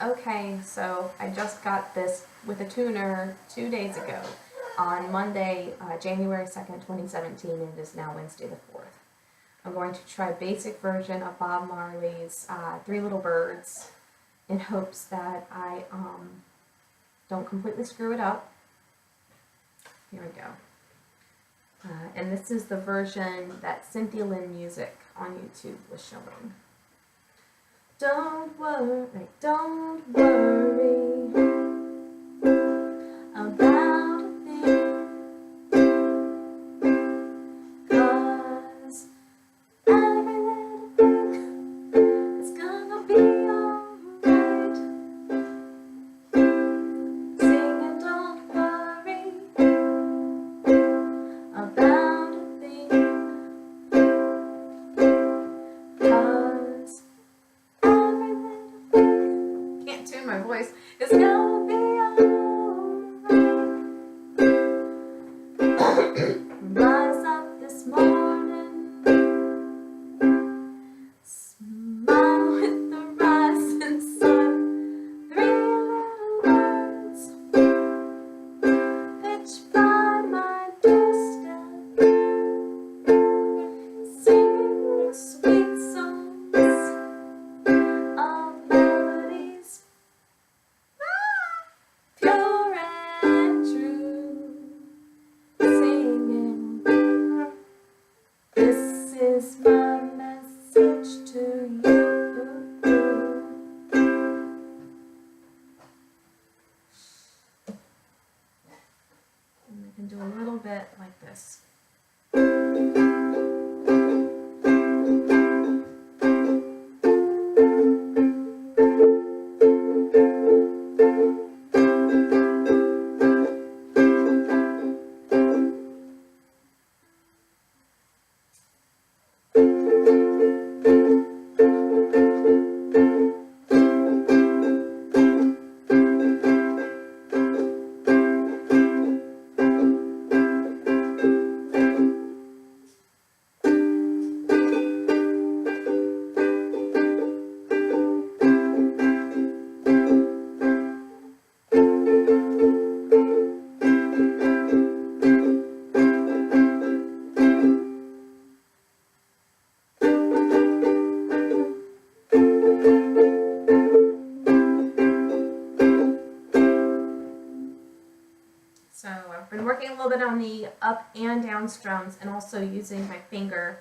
Okay, so I just got this with a tuner 2 days ago on Monday, January 2nd, 2017, and it is now Wednesday the 4th. I'm going to try basic version of Bob Marley's Three Little Birds in hopes that I don't completely screw it up. Here we go. And this is the version that Cynthia Lynn Music on YouTube was showing. Don't worry about a thing, 'cause every little thing is gonna be alright. Singing, don't worry about a thing, 'cause can't tune my voice. It's gonna be alright. Rise up this morning, smile with the rising sun. Three little words pitch by my doorstep, singing sweet songs of melodies, pure and true, singing, this is my message to you. And I can do a little bit like this. So I've been working a little bit on the up and down strums and also using my finger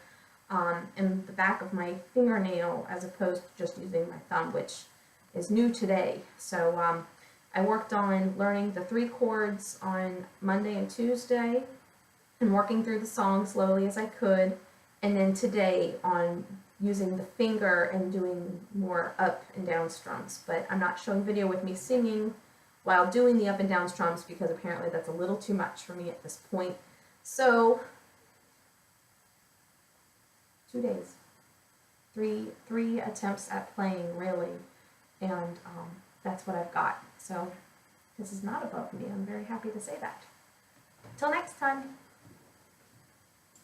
in the back of my fingernail as opposed to just using my thumb, which is new today. So I worked on learning the 3 chords on Monday and Tuesday and working through the song slowly as I could, and then today on using the finger and doing more up and down strums. But I'm not showing video with me singing while doing the up and down strums because apparently that's a little too much for me at this point. So 2 days, three attempts at playing really, and that's what I've got. So this is not above me. I'm very happy to say that. Till next time.